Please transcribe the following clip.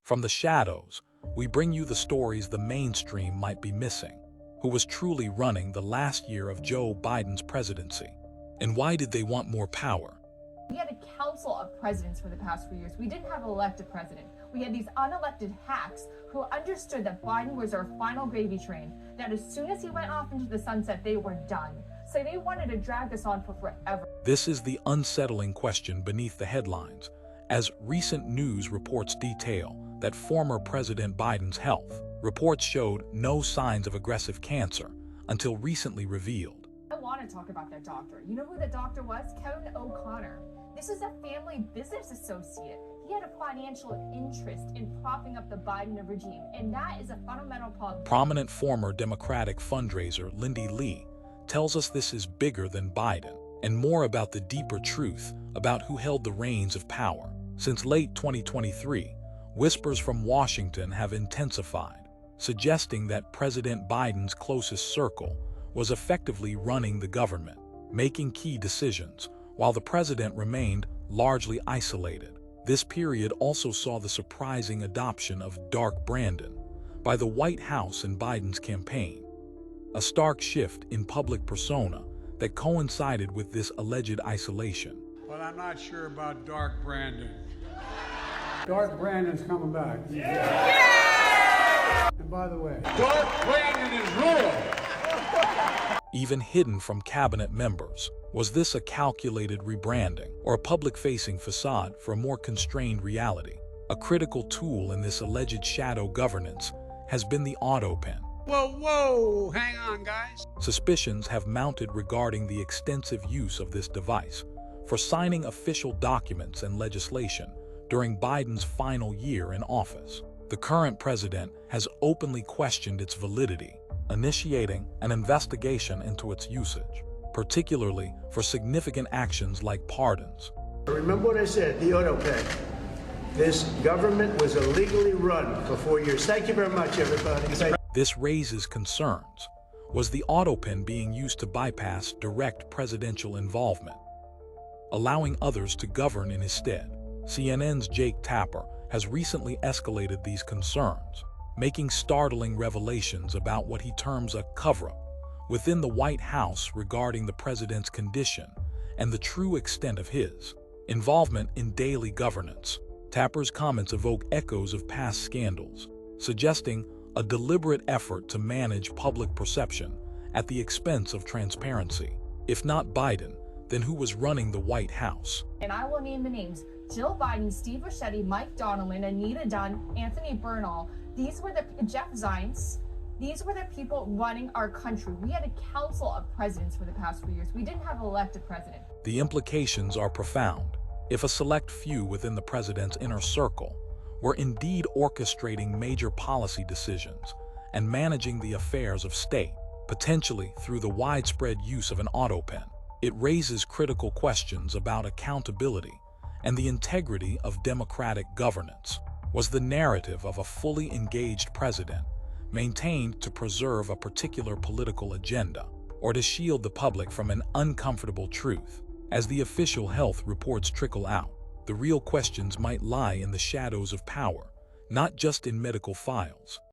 From the shadows, we bring you the stories the mainstream might be missing. Who was truly running the last year of Joe Biden's presidency? And why did they want more power? We had a council of presidents for the past few years. We didn't have an elected president. We had these unelected hacks who understood that Biden was our final gravy train, that as soon as he went off into the sunset, they were done. So they wanted to drag us on for forever. This is the unsettling question beneath the headlines, as recent news reports detail that former President Biden's health reports showed no signs of aggressive cancer until recently revealed. I want to talk about that doctor. You know who the doctor was? Kevin O'Connor. This is a family business associate. He had a financial interest in propping up the Biden regime, and that is a fundamental problem. Prominent former Democratic fundraiser Lindy Lee tells us this is bigger than Biden and more about the deeper truth about who held the reins of power. Since late 2023, whispers from Washington have intensified, suggesting that President Biden's closest circle was effectively running the government, making key decisions, while the president remained largely isolated. This period also saw the surprising adoption of Dark Brandon by the White House and Biden's campaign, a stark shift in public persona that coincided with this alleged isolation. But I'm not sure about Dark Brandon. Dark Brandon's coming back. Yeah! And by the way, Dark Brandon is real! Even hidden from cabinet members, was this a calculated rebranding or a public-facing facade for a more constrained reality? A critical tool in this alleged shadow governance has been the AutoPen. Whoa, hang on, guys. Suspicions have mounted regarding the extensive use of this device for signing official documents and legislation during Biden's final year in office. The current president has openly questioned its validity, initiating an investigation into its usage, particularly for significant actions like pardons. Remember what I said, the AutoPen. This government was illegally run for 4 years. Thank you very much, everybody. This raises concerns. Was the AutoPen being used to bypass direct presidential involvement, allowing others to govern in his stead? CNN's Jake Tapper has recently escalated these concerns, making startling revelations about what he terms a cover-up within the White House regarding the president's condition and the true extent of his involvement in daily governance. Tapper's comments evoke echoes of past scandals, suggesting a deliberate effort to manage public perception at the expense of transparency. If not Biden, then who was running the White House? And I will name the names: Jill Biden, Steve Ricchetti, Mike Donovan, Anita Dunn, Anthony Bernal. These were Jeff Zients. These were the people running our country. We had a council of presidents for the past 4 years. We didn't have an elected president. The implications are profound. If a select few within the president's inner circle were indeed orchestrating major policy decisions and managing the affairs of state, potentially through the widespread use of an AutoPen, it raises critical questions about accountability and the integrity of democratic governance. Was the narrative of a fully engaged president maintained to preserve a particular political agenda or to shield the public from an uncomfortable truth? As the official health reports trickle out, the real questions might lie in the shadows of power, not just in medical files.